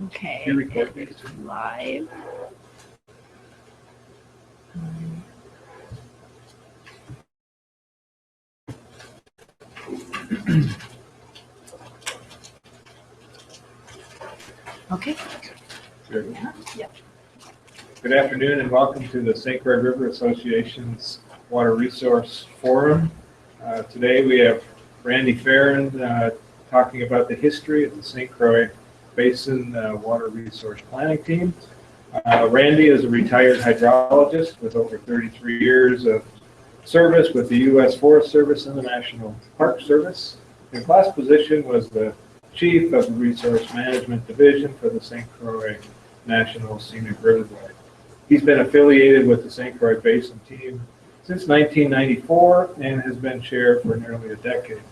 Okay, You record it's live. Okay. Good. Yeah. Good afternoon and welcome to the St. Croix River Association's Water Resource Forum. Today we have Randy Ferrin talking about the history of the St. Croix Basin Water Resource Planning Team. Randy is a retired hydrologist with over 33 years of service with the U.S. Forest Service and the National Park Service. His last position was the Chief of the Resource Management Division for the St. Croix National Scenic Riverway. He's been affiliated with the St. Croix Basin Team since 1994 and has been chair for nearly a decade.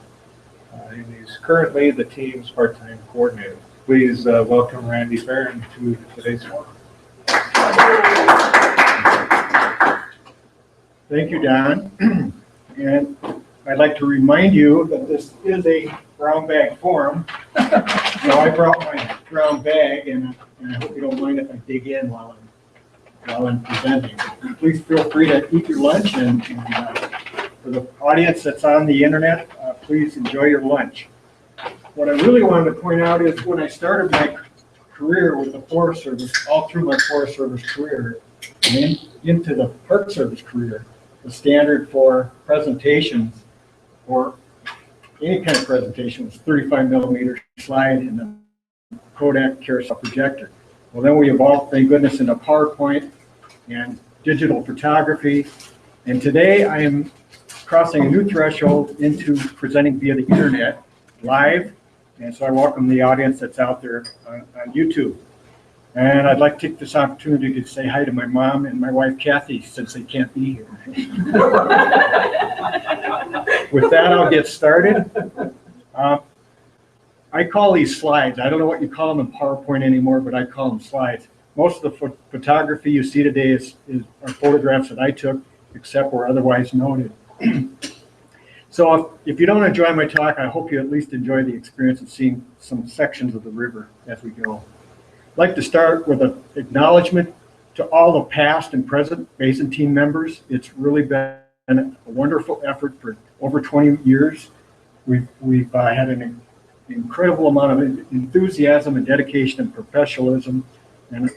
And he's currently the team's part-time coordinator. Please welcome Randy Ferrin to today's forum. Thank you, Don. And I'd like to remind you that this is a brown bag forum. So I brought my brown bag, and I hope you don't mind if I dig in while I'm presenting. Please feel free to eat your lunch, and for the audience that's on the internet, please enjoy your lunch. What I really wanted to point out is when I started my career with the Forest Service, all through my Forest Service career, and into the Park Service career, the standard for presentations, or any kind of presentation, was 35 millimeter slide and a Kodak carousel projector. Well, then we evolved, thank goodness, into PowerPoint and digital photography. And today I am crossing a new threshold into presenting via the internet, live. And so I welcome the audience that's out there on YouTube. And I'd like to take this opportunity to say hi to my mom and my wife, Kathy, since they can't be here. With that, I'll get started. I call these slides. I don't know what you call them in PowerPoint anymore, but I call them slides. Most of the photography you see today are photographs that I took, except where otherwise noted. So if you don't enjoy my talk, I hope you at least enjoy the experience of seeing some sections of the river as we go. I'd like to start with an acknowledgement to all the past and present Basin Team members. It's really been a wonderful effort for over 20 years. We've had an incredible amount of enthusiasm and dedication and professionalism, and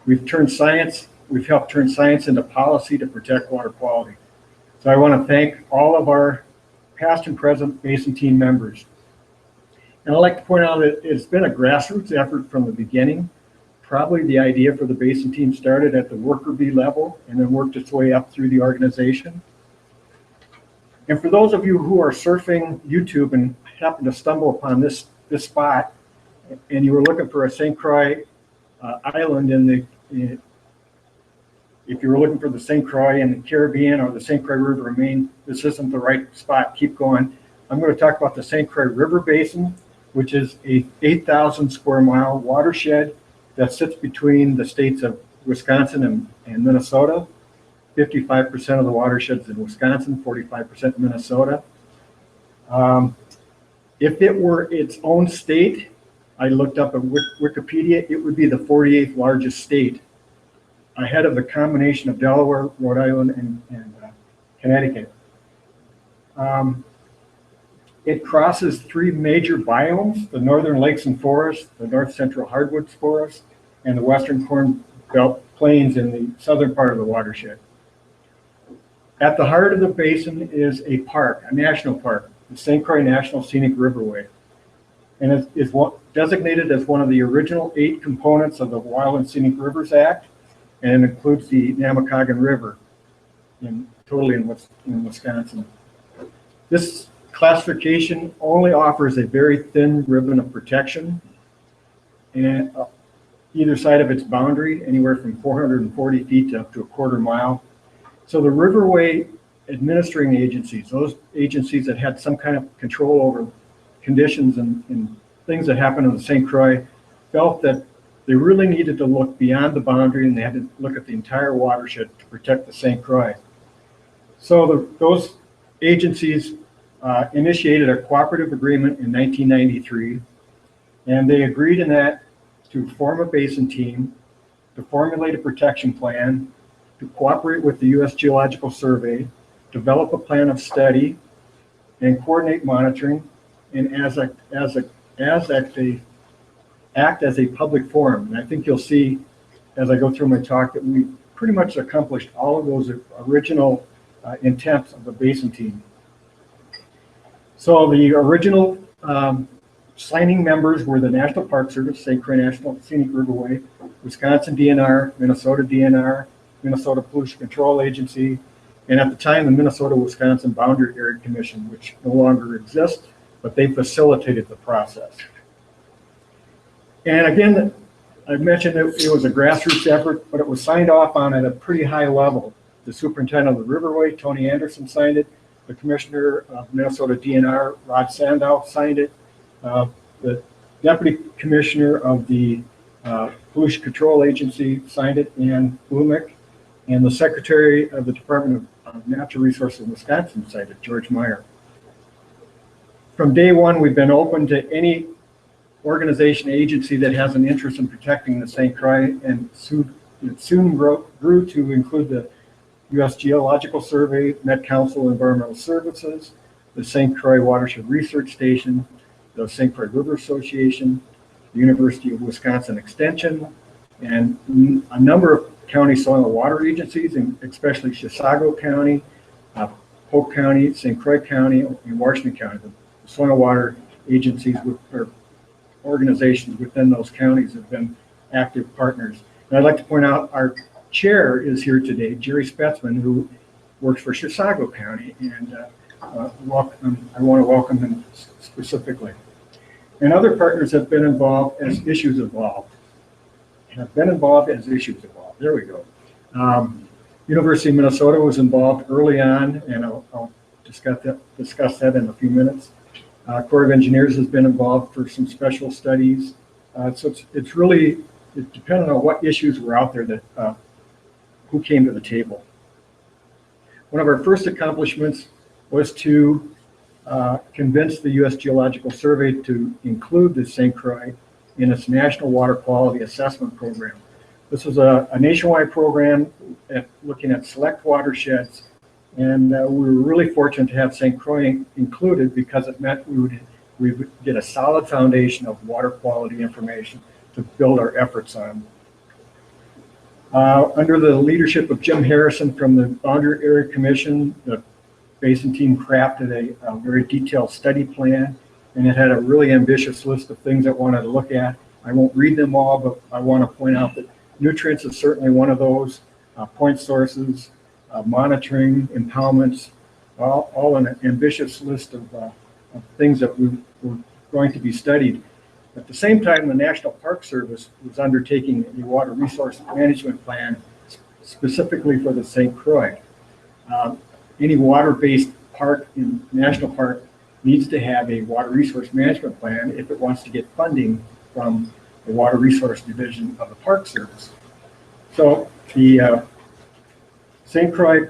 we've helped turn science into policy to protect water quality. So I want to thank all of our past and present Basin Team members. And I'd like to point out that it's been a grassroots effort from the beginning. Probably the idea for the Basin Team started at the worker bee level and then worked its way up through the organization. And for those of you who are surfing YouTube and happen to stumble upon this spot, and you were looking for a St. Croix island if you were looking for the St. Croix in the Caribbean or the St. Croix River in Maine, this isn't the right spot. Keep going. I'm going to talk about the St. Croix River Basin, which is a 8,000 square mile watershed that sits between the states of Wisconsin and Minnesota. 55% of the watershed's in Wisconsin, 45% in Minnesota. If it were its own state, I looked up on Wikipedia, it would be the 48th largest state, ahead of the combination of Delaware, Rhode Island, and Connecticut. It crosses three major biomes: the northern lakes and forests, the north central hardwoods forest, and the western corn belt plains in the southern part of the watershed. At the heart of the basin is a park, a national park, the St. Croix National Scenic Riverway, and it is designated as one of the original 8 components of the Wild and Scenic Rivers Act, and it includes the Namakagon River, totally in Wisconsin. This classification only offers a very thin ribbon of protection, and either side of its boundary, anywhere from 440 feet to up to a quarter mile. So the Riverway administering agencies, those agencies that had some kind of control over conditions and things that happened in the St. Croix, felt that they really needed to look beyond the boundary, and they had to look at the entire watershed to protect the St. Croix. So those agencies initiated a cooperative agreement in 1993, and they agreed in that to form a basin team, to formulate a protection plan, to cooperate with the U.S. Geological Survey, develop a plan of study, and coordinate monitoring, and act as a public forum. And I think you'll see as I go through my talk that we pretty much accomplished all of those original intents of the basin team. So the original signing members were the National Park Service, St. Croix National Scenic Riverway, Wisconsin DNR, Minnesota DNR, Minnesota Pollution Control Agency, and at the time the Minnesota-Wisconsin Boundary Area Commission, which no longer exists, but they facilitated the process. And again, I mentioned that it was a grassroots effort, but it was signed off on at a pretty high level. The superintendent of the Riverway, Tony Anderson, signed it. The commissioner of Minnesota DNR, Rod Sandow, signed it. The deputy commissioner of the Pollution Control Agency signed it, Ann Blumick, and the secretary of the Department of Natural Resources in Wisconsin signed it, George Meyer. From day one, we've been open to any organization, agency that has an interest in protecting the St. Croix, and it soon grew to include the U.S. Geological Survey, Met Council Environmental Services, the St. Croix Watershed Research Station, the St. Croix River Association, the University of Wisconsin Extension, and a number of county soil and water agencies, and especially Chisago County, Polk County, St. Croix County, and Washington County. The soil and water agencies or organizations within those counties have been active partners. And I'd like to point out our chair is here today, Jerry Spetzman, who works for Chisago County, and I want to welcome him specifically. And other partners have been involved as issues evolved. There we go. University of Minnesota was involved early on, and I'll discuss that in a few minutes. Corps of Engineers has been involved for some special studies. So it's really dependent on what issues were out there that who came to the table. One of our first accomplishments was to convince the U.S. Geological Survey to include the St. Croix in its National Water Quality Assessment Program. This was a nationwide program looking at select watersheds, and we were really fortunate to have St. Croix included because it meant we would get a solid foundation of water quality information to build our efforts on. Under the leadership of Jim Harrison from the Boundary Area Commission, the Basin team crafted a very detailed study plan, and it had a really ambitious list of things it wanted to look at. I won't read them all, but I want to point out that nutrients is certainly one of those, point sources, monitoring, impoundments, all an ambitious list of things that were going to be studied. At the same time, the National Park Service was undertaking a water resource management plan specifically for the St. Croix. Any water-based park in national park needs to have a water resource management plan if it wants to get funding from the Water Resource Division of the Park Service. So the St. Croix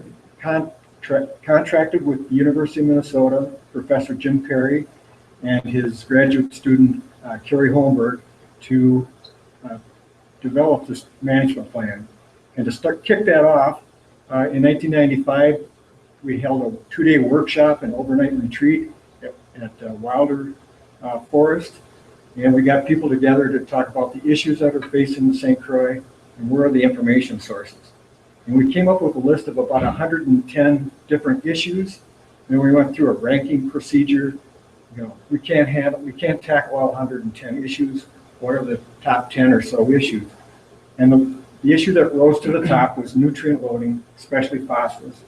contracted with the University of Minnesota, Professor Jim Perry, and his graduate student, Kerry Holmberg, to develop this management plan. And to kick that off, in 1995, we held a 2-day workshop and overnight retreat at Wilder Forest. And we got people together to talk about the issues that are facing the St. Croix and where are the information sources. And we came up with a list of about 110 different issues. And we went through a ranking procedure. You know, we can't tackle all 110 issues. What are the top 10 or so issues? And the issue that rose to the top was nutrient loading, especially phosphorus.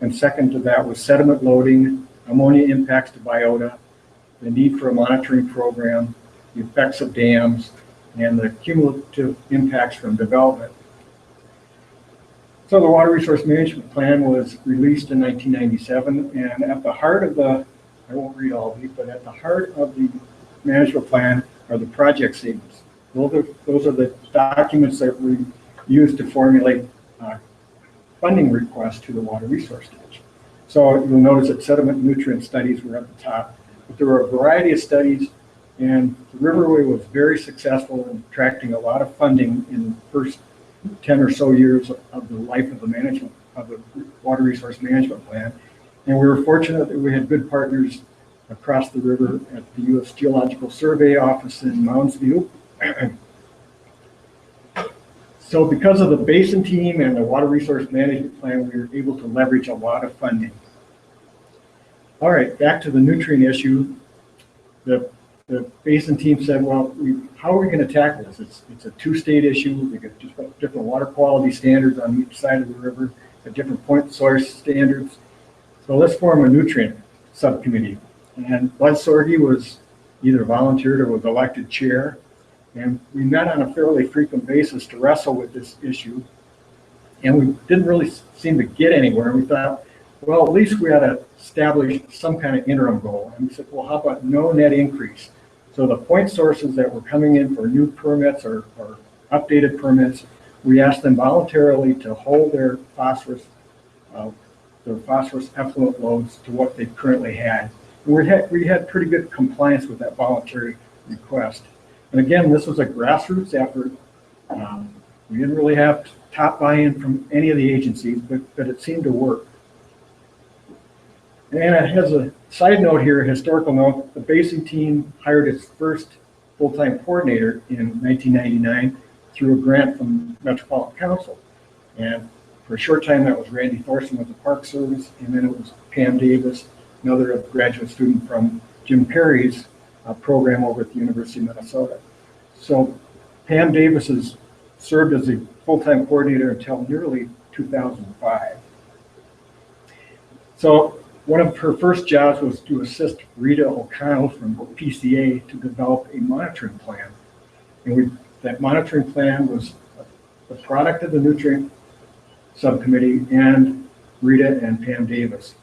And second to that was sediment loading, ammonia impacts to biota, the need for a monitoring program, the effects of dams, and the cumulative impacts from development. So the Water Resource Management Plan was released in 1997, and at the heart of I won't read all of these, but at the heart of the management plan are the project statements. Those are the documents that we use to formulate funding requests to the Water Resource Division. So you'll notice that sediment nutrient studies were at the top, but there were a variety of studies And the Riverway was very successful in attracting a lot of funding in the first 10 or so years of the life of the management of the Water Resource Management Plan. And we were fortunate that we had good partners across the river at the U.S. Geological Survey office in Mounds View. So because of the Basin Team and the Water Resource Management Plan, we were able to leverage a lot of funding. All right, back to the nutrient issue. The Basin Team said, well, how are we going to tackle this? It's a two-state issue. We got just different water quality standards on each side of the river, at different point source standards. So let's form a nutrient subcommittee. And Bud Sorge was either volunteered or was elected chair. And we met on a fairly frequent basis to wrestle with this issue. And we didn't really seem to get anywhere. We thought, well, at least we ought to establish some kind of interim goal. And we said, well, how about no net increase? So the point sources that were coming in for new permits or updated permits, we asked them voluntarily to hold their phosphorus effluent loads to what they currently had. And we had pretty good compliance with that voluntary request. And again, this was a grassroots effort. We didn't really have top buy-in from any of the agencies, but it seemed to work. And as a side note here, a historical note, the Basin Team hired its first full-time coordinator in 1999 through a grant from Metropolitan Council. And for a short time, that was Randy Thorson with the Park Service, and then it was Pam Davis, another graduate student from Jim Perry's program over at the University of Minnesota. So Pam Davis has served as a full-time coordinator until nearly 2005. So one of her first jobs was to assist Rita O'Connell from PCA to develop a monitoring plan. And that monitoring plan was the product of the nutrient subcommittee and Rita and Pam Davis.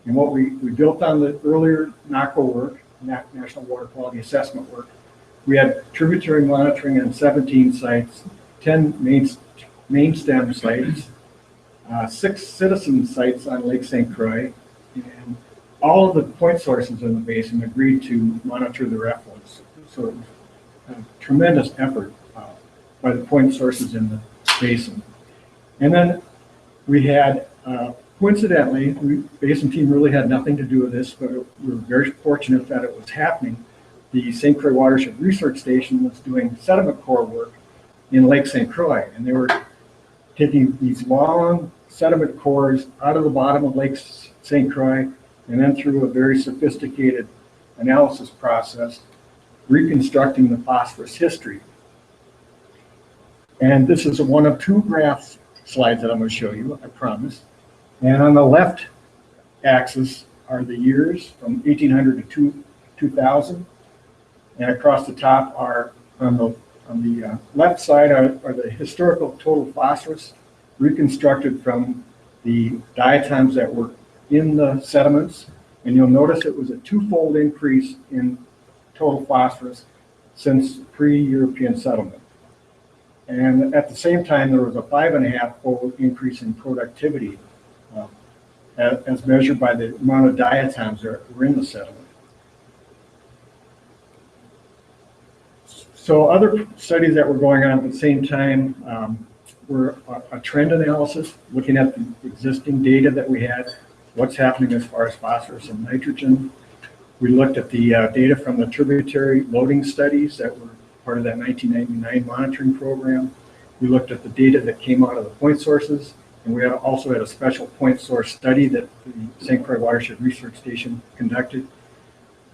And what we built on the earlier NACO work, National Water Quality Assessment work, we had tributary monitoring on 17 sites, 10 main stem sites, 6 citizen sites on Lake St. Croix, and all of the point sources in the basin agreed to monitor their effluents. So it was a tremendous effort by the point sources in the basin. And then we had, coincidentally, the Basin Team really had nothing to do with this, but we were very fortunate that it was happening. The St. Croix Watershed Research Station was doing sediment core work in Lake St. Croix, and they were taking these long sediment cores out of the bottom of Lake St. Croix, and then through a very sophisticated analysis process, reconstructing the phosphorus history. And this is one of 2 graph slides that I'm going to show you, I promise. And on the left axis are the years from 1800 to 2000, and across the top are on the left side are the historical total phosphorus reconstructed from the diatoms that were in the sediments. And you'll notice it was a 2-fold increase in total phosphorus since pre-European settlement. And at the same time, there was a 5.5-fold increase in productivity as measured by the amount of diatoms that were in the sediment. So other studies that were going on at the same time were a trend analysis, looking at the existing data that we had, what's happening as far as phosphorus and nitrogen. We looked at the data from the tributary loading studies that were part of that 1999 monitoring program. We looked at the data that came out of the point sources, and we also had a special point source study that the St. Croix Watershed Research Station conducted.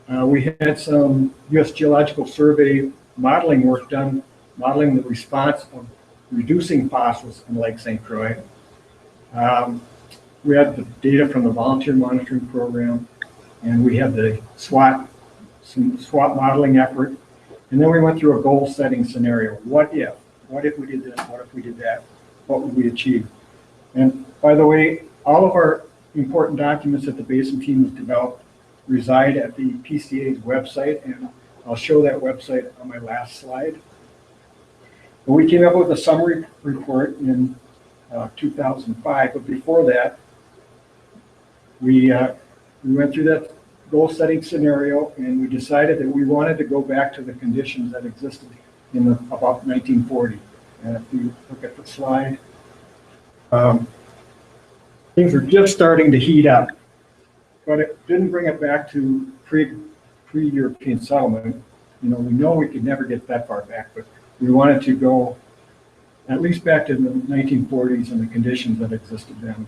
We had some U.S. Geological Survey modeling work done, modeling the response of reducing phosphorus in Lake St. Croix. We had the data from the volunteer monitoring program, and we had the SWOT modeling effort. And then we went through a goal setting scenario. What if? What if we did this? What if we did that? What would we achieve? And by the way, all of our important documents that the Basin Team has developed reside at the PCA's website, and I'll show that website on my last slide. But we came up with a summary report in 2005, but before that, we went through that goal setting scenario, and we decided that we wanted to go back to the conditions that existed in about 1940. And if you look at the slide, things were just starting to heat up, but it didn't bring it back to pre-European settlement. You know, we know we could never get that far back, but we wanted to go at least back to the 1940s and the conditions that existed then.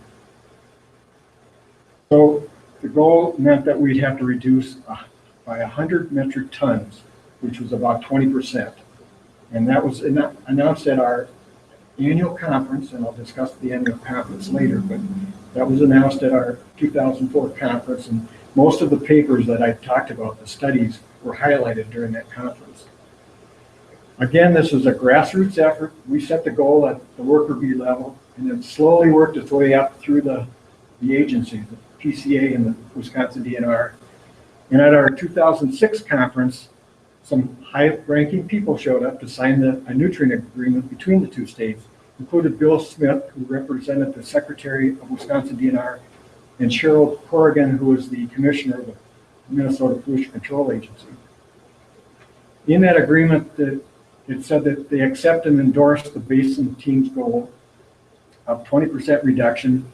So the goal meant that we'd have to reduce by 100 metric tons, which was about 20%. And that was announced at our annual conference, and I'll discuss the annual conference later, but that was announced at our 2004 conference, and most of the papers that I talked about, the studies, were highlighted during that conference. Again, this was a grassroots effort. We set the goal at the worker bee level, and then slowly worked its way up through the agencies, the PCA and the Wisconsin DNR. And at our 2006 conference, some high-ranking people showed up to sign a nutrient agreement between the two states, included Bill Smith, who represented the Secretary of Wisconsin DNR, and Cheryl Corrigan, who was the Commissioner of the Minnesota Pollution Control Agency. In that agreement, it said that they accept and endorse the Basin Team's goal of 20% reduction,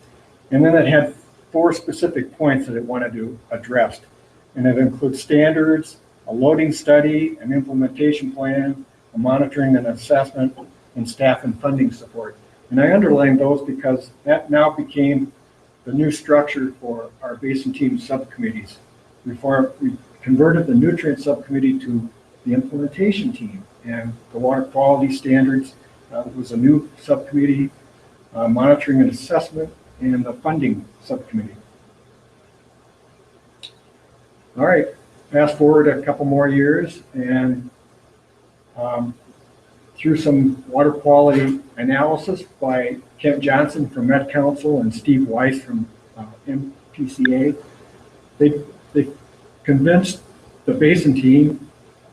and then it had 4 specific points that it wanted to address. And it includes standards, a loading study, an implementation plan, a monitoring and assessment, and staff and funding support. And I underlined those because that now became the new structure for our Basin Team subcommittees. We converted the nutrient subcommittee to the implementation team, and the water quality standards was a new subcommittee, monitoring and assessment, and the funding subcommittee. All right, fast forward a couple more years, and through some water quality analysis by Kent Johnson from Met Council and Steve Weiss from MPCA, they convinced the Basin Team,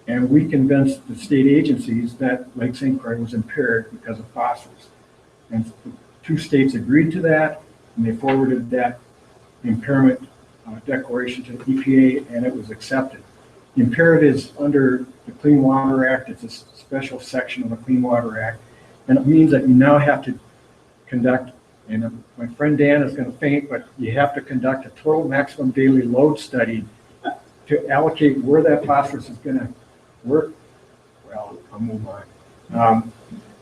and we convinced the state agencies that Lake St. Croix was impaired because of phosphorus. And the 2 states agreed to that, and they forwarded that impairment declaration to the EPA, and it was accepted. The impaired is under the Clean Water Act. It's a special section of the Clean Water Act, and it means that you now have to conduct, and my friend Dan is going to faint, but you have to conduct a total maximum daily load study to allocate where that phosphorus is going to work. Well, I'll move on.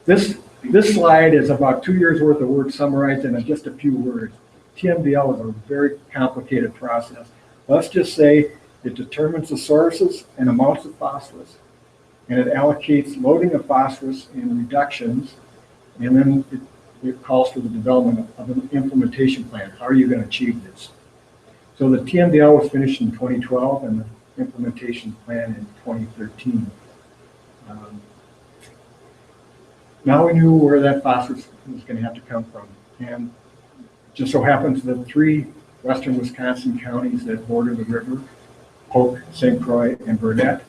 This slide is about 2 years worth of work summarized in just a few words. TMDL is a very complicated process. Let's just say it determines the sources and amounts of phosphorus, and it allocates loading of phosphorus and reductions, and then it calls for the development of an implementation plan. How are you going to achieve this? So the TMDL was finished in 2012, and the implementation plan in 2013. Now we knew where that phosphorus was going to have to come from, and just so happens that 3 western Wisconsin counties that border the river, Polk, St. Croix, and Burnett,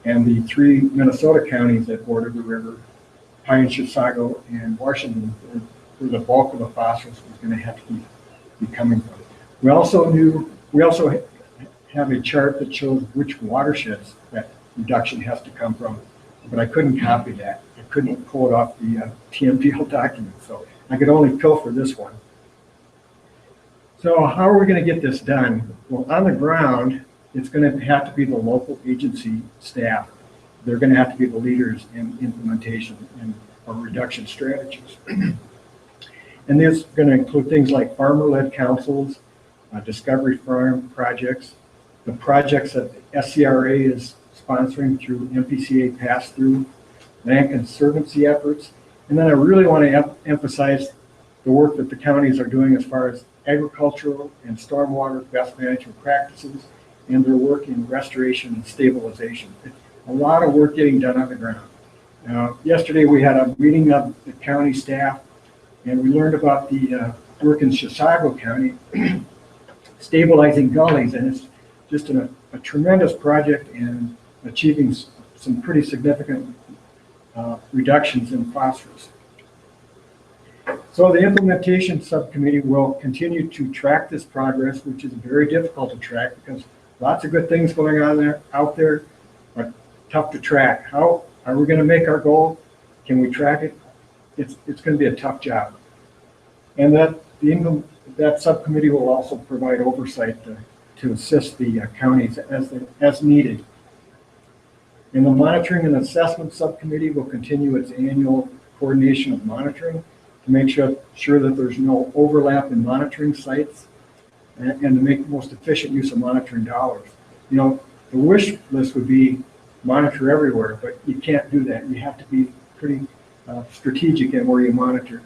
and the 3 Minnesota counties that border the river, Pine, Chisago, and Washington, where the bulk of the phosphorus was going to have to be coming from. We also have a chart that shows which watersheds that reduction has to come from, but I couldn't copy that. I couldn't pull it off the TMDL document, so I could only pilfer this one. So how are we going to get this done? Well, on the ground, it's going to have to be the local agency staff. They're going to have to be the leaders in implementation and or reduction strategies. And this is going to include things like farmer-led councils, discovery farm projects, the projects that SCRA is sponsoring through MPCA pass-through, land conservancy efforts. And then I really want to emphasize the work that the counties are doing as far as agricultural and stormwater best management practices, and their work in restoration and stabilization. A lot of work getting done on the ground. Yesterday we had a meeting of the county staff, and we learned about the work in Chisago County, stabilizing gullies, and it's just a tremendous project in achieving some pretty significant reductions in phosphorus. So the implementation subcommittee will continue to track this progress, which is very difficult to track because lots of good things going on out there, but tough to track. How are we going to make our goal? Can we track it? It's going to be a tough job. And that subcommittee will also provide oversight to assist the counties as needed. And the monitoring and assessment subcommittee will continue its annual coordination of monitoring to make sure that there's no overlap in monitoring sites and to make the most efficient use of monitoring dollars. You know, the wish list would be monitor everywhere, but you can't do that. You have to be pretty strategic in where you monitor.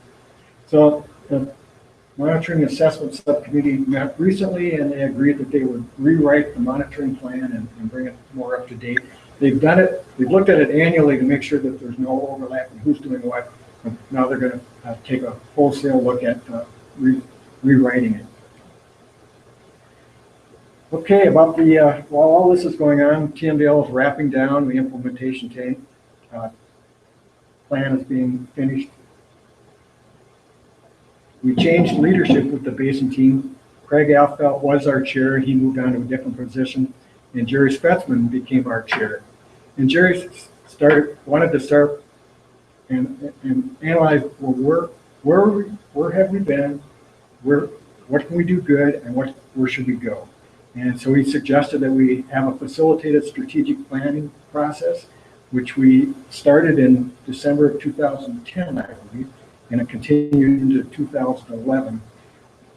So the monitoring assessment subcommittee met recently, and they agreed that they would rewrite the monitoring plan and bring it more up to date. They've done it. They've looked at it annually to make sure that there's no overlap in who's doing what. And now they're going to take a wholesale look at rewriting it. Okay, about while all this is going on, TMDL is wrapping down. The implementation plan is being finished. We changed leadership with the Basin team. Craig Alfelt was our chair. He moved on to a different position, and Jerry Spetzman became our chair. And Jerry wanted to start and analyze, well, where have we been? What can we do good, and where should we go? And so he suggested that we have a facilitated strategic planning process, which we started in December of 2010, I believe, and it continued into 2011.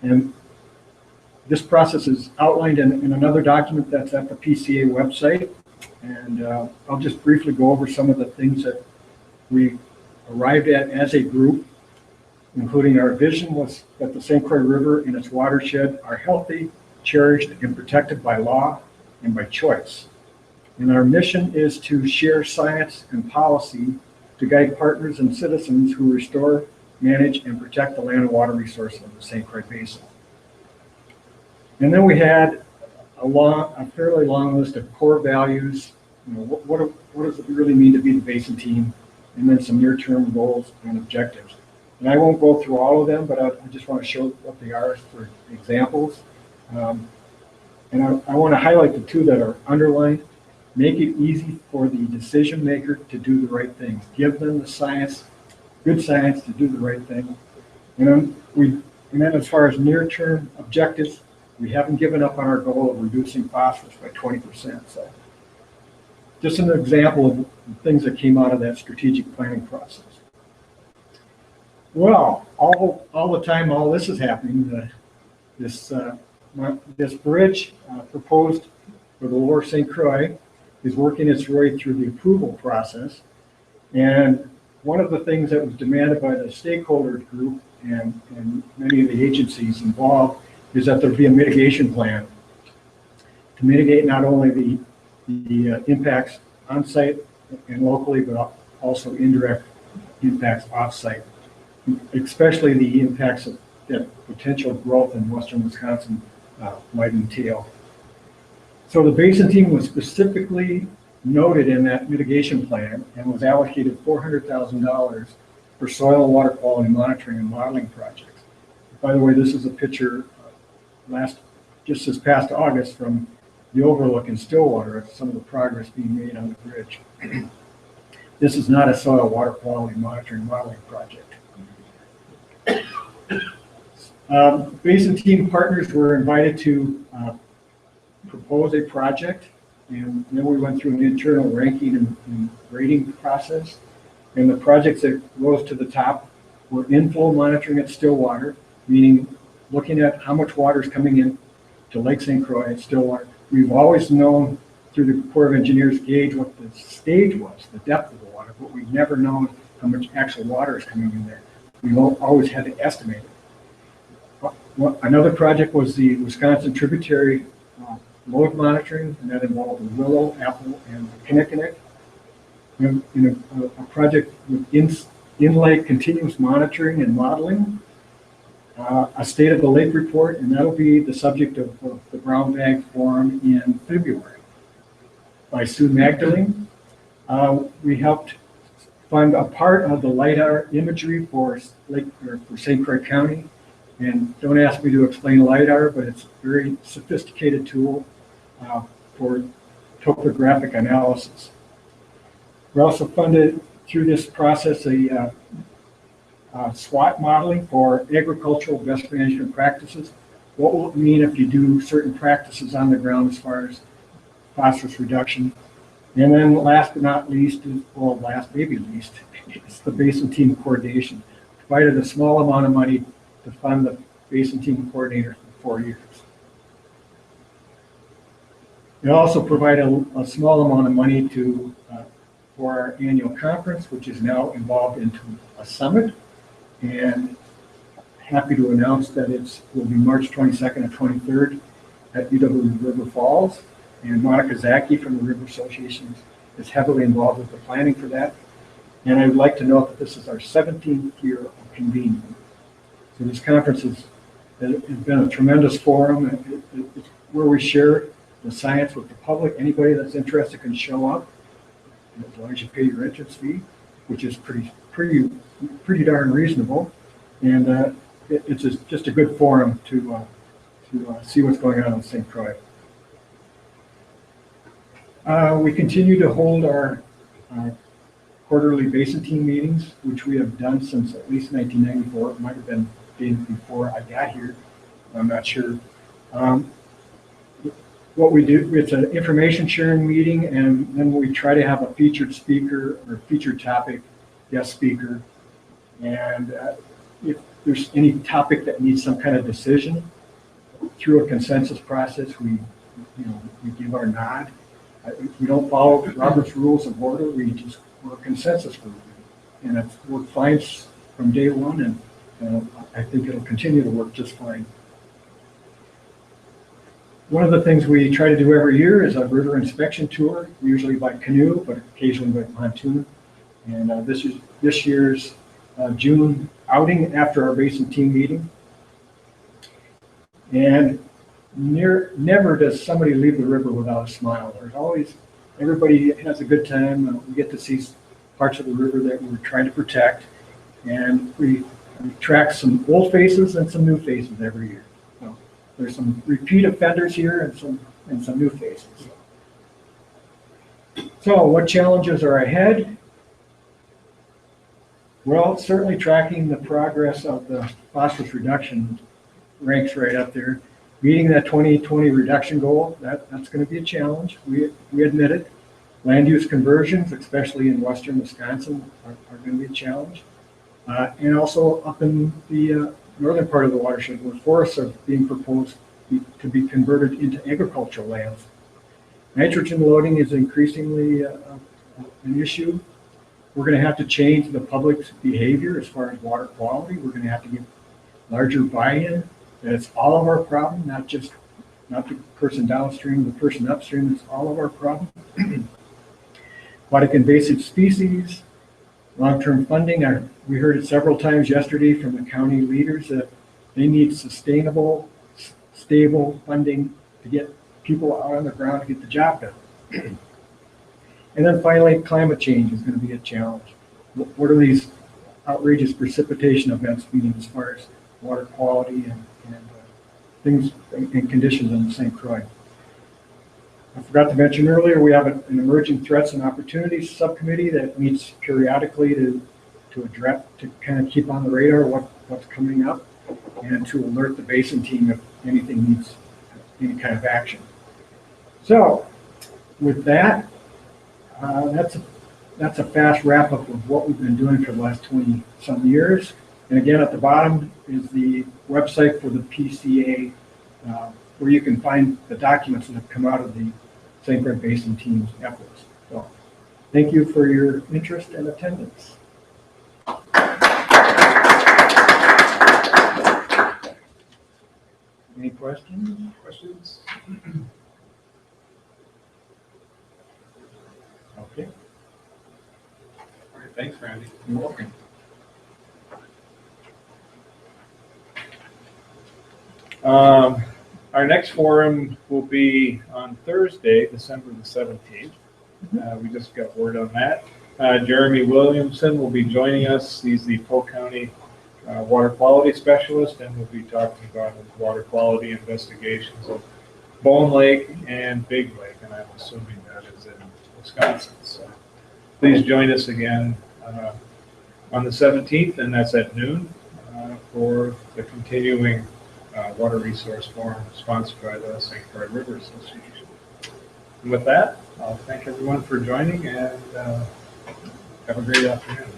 And this process is outlined in another document that's at the PCA website. And I'll just briefly go over some of the things that we arrived at as a group, including our vision was that the St. Croix River and its watershed are healthy, cherished, and protected by law and by choice. And our mission is to share science and policy to guide partners and citizens who restore, manage, and protect the land and water resources of the St. Croix Basin. And then we had a fairly long list of core values. You know, what does it really mean to be the Basin team? And then some near-term goals and objectives. And I won't go through all of them, but I just want to show what they are for examples. And I want to highlight the two that are underlined. Make it easy for the decision maker to do the right things. Give them the science, good science, to do the right thing. And then as far as near-term objectives, we haven't given up on our goal of reducing phosphorus by 20%. So just an example of things that came out of that strategic planning process. Well, all the time all this is happening, this bridge proposed for the Lower St. Croix is working its way through the approval process. And one of the things that was demanded by the stakeholders group and many of the agencies involved is that there be a mitigation plan to mitigate not only the impacts on site and locally, but also indirect impacts off site, especially the impacts of that potential growth in western Wisconsin might entail. So the Basin team was specifically noted in that mitigation plan and was allocated $400,000 for soil and water quality monitoring and modeling projects. By the way, this is a picture just this past August from the overlook in Stillwater of some of the progress being made on the bridge. This is not a soil water quality monitoring modeling project. Basin team partners were invited to propose a project, and then we went through an internal ranking and grading process. And the projects that rose to the top were inflow monitoring at Stillwater, meaning looking at how much water is coming in to Lake St. Croix at Stillwater. We've always known through the Corps of Engineers gauge what the stage was, the depth of the water, but we've never known how much actual water is coming in there. We've always had to estimate it. Another project was the Wisconsin tributary load monitoring, and that involved the Willow, Apple, and Kinnickinnick. In a project with in-lake continuous monitoring and modeling, a state of the lake report, and that'll be the subject of the Brown Bag Forum in February. By Sue Magdalene, we helped fund a part of the LiDAR imagery for St. Croix County. And don't ask me to explain LiDAR, but it's a very sophisticated tool for topographic analysis. We also funded through this process a SWOT modeling for agricultural best management practices. What will it mean if you do certain practices on the ground as far as phosphorus reduction? And then last but not least, well, last maybe least, it's the Basin Team Coordination. Provided a small amount of money to fund the Basin Team Coordinator for 4 years. We also provide a small amount of money to for our annual conference, which is now involved into a summit. And happy to announce that it will be March 22nd and 23rd at UW River Falls. And Monica Zaki from the River Association is heavily involved with the planning for that. And I would like to note that this is our 17th year of convening. So this conference has been a tremendous forum. It's where we share the science with the public. Anybody that's interested can show up, as long as you pay your entrance fee, which is pretty darn reasonable. And it's just a good forum to see what's going on in St. Croix. We continue to hold our quarterly Basin Team meetings, which we have done since at least 1994. It might have been days before I got here. I'm not sure. What we do, it's an information sharing meeting, and then we try to have a featured speaker or featured topic, guest speaker. And if there's any topic that needs some kind of decision, through a consensus process, we give our nod. We don't follow Robert's Rules of Order. We're a consensus group, and it's worked fine from day one, and I think it'll continue to work just fine. One of the things we try to do every year is a river inspection tour, usually by canoe, but occasionally by pontoon. And this year's June outing after our Basin Team meeting. And never does somebody leave the river without a smile. There's always, everybody has a good time. We get to see parts of the river that we're trying to protect. And we track some old faces and some new faces every year. So there's some repeat offenders here and some new faces. So what challenges are ahead? Well, certainly tracking the progress of the phosphorus reduction ranks right up there. Meeting that 2020 reduction goal, that's going to be a challenge. We admit it. Land use conversions, especially in western Wisconsin, are going to be a challenge. And also up in the northern part of the watershed, where forests are being proposed to be converted into agricultural lands. Nitrogen loading is increasingly an issue. We're going to have to change the public's behavior as far as water quality. We're going to have to get larger buy-in. That it's all of our problem, not the person downstream, the person upstream. It's all of our problem. Aquatic invasive species, long-term funding. We heard it several times yesterday from the county leaders that they need sustainable, stable funding to get people out on the ground to get the job done. And then finally, climate change is going to be a challenge. What are these outrageous precipitation events meaning as far as water quality and things and conditions in St. Croix? I forgot to mention earlier, we have an emerging threats and opportunities subcommittee that meets periodically to address, to kind of keep on the radar what's coming up and to alert the Basin Team if anything needs any kind of action. So with that, that's a fast wrap up of what we've been doing for the last 20 some years. And again, at the bottom is the website for the PCA, where you can find the documents that have come out of the St. Croix Basin Team's efforts. So thank you for your interest and attendance. Any questions? Questions? Okay. All right, thanks, Randy. You're welcome. Our next forum will be on Thursday, December the 17th. We just got word on that. Jeremy Williamson will be joining us. He's the Polk County water quality specialist, and we'll be talking about water quality investigations of Bone Lake and Big Lake, and I'm assuming that is in Wisconsin. So please join us again on the 17th, and that's at noon, for the continuing Water Resource Forum sponsored by the St. Croix River Association. And with that, I'll thank everyone for joining, and have a great afternoon.